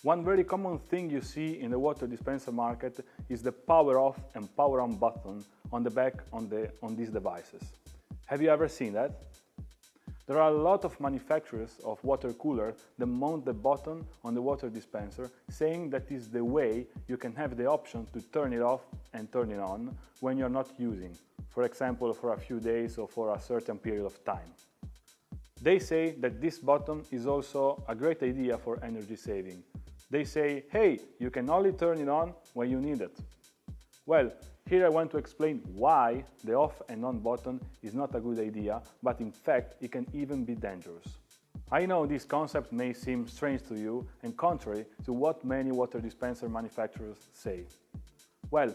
One very common thing you see in the water dispenser market is the power off and power on button on the back on these devices. Have you ever seen that? There are a lot of manufacturers of water coolers that mount the button on the water dispenser, saying that is the way you can have the option to turn it off and turn it on when you're not using, for example, for a few days or for a certain period of time. They say that this button is also a great idea for energy saving. They say, hey, you can only turn it on when you need it. Well, here I want to explain why the off and on button is not a good idea, but in fact it can even be dangerous. I know this concept may seem strange to you and contrary to what many water dispenser manufacturers say. Well,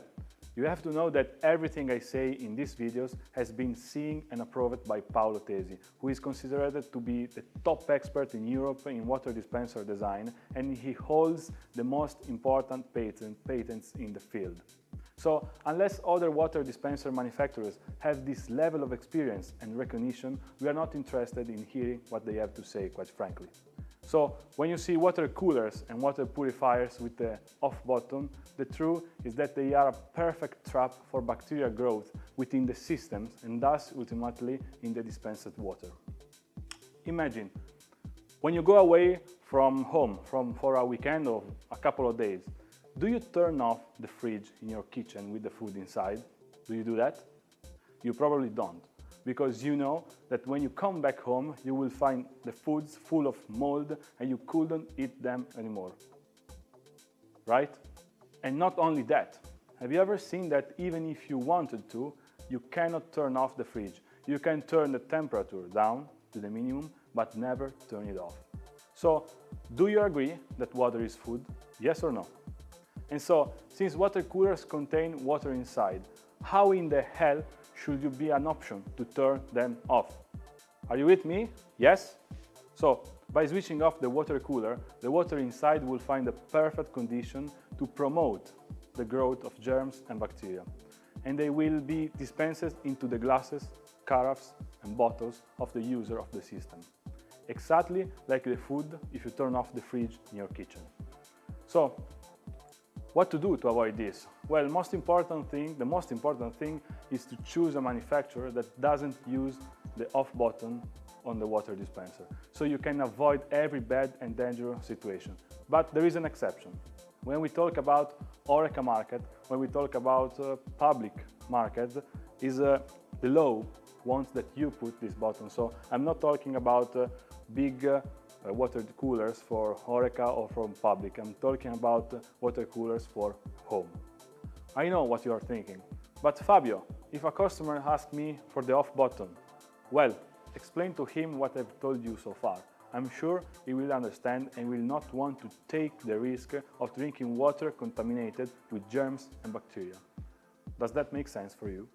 you have to know that everything I say in these videos has been seen and approved by Paolo Tesi, who is considered to be the top expert in Europe in water dispenser design, and he holds the most important patents in the field. So, unless other water dispenser manufacturers have this level of experience and recognition, we are not interested in hearing what they have to say, quite frankly. So, when you see water coolers and water purifiers with the off button, the truth is that they are a perfect trap for bacterial growth within the systems and thus ultimately in the dispensed water. Imagine, when you go away from home for a weekend or a couple of days, do you turn off the fridge in your kitchen with the food inside? Do you do that? You probably don't, because you know that when you come back home, you will find the foods full of mold and you couldn't eat them anymore. Right? And not only that, have you ever seen that even if you wanted to, you cannot turn off the fridge? You can turn the temperature down to the minimum, but never turn it off. So, do you agree that water is food? Yes or no? And so, since water coolers contain water inside, how in the hell should you be an option to turn them off? Are you with me? Yes? So, by switching off the water cooler, the water inside will find the perfect condition to promote the growth of germs and bacteria. And they will be dispensed into the glasses, carafes and bottles of the user of the system. Exactly like the food if you turn off the fridge in your kitchen. So, what to do to avoid this? Well, the most important thing is to choose a manufacturer that doesn't use the off button on the water dispenser, so you can avoid every bad and dangerous situation. But there is an exception. When we talk about HoReCa market, when we talk about public market, the law wants that you put this button. So I'm not talking about big water coolers for HoReCa or from public. I'm talking about water coolers for home. I know what you are thinking, but Fabio, if a customer asks me for the off button, well, explain to him what I've told you so far. I'm sure he will understand and will not want to take the risk of drinking water contaminated with germs and bacteria. Does that make sense for you?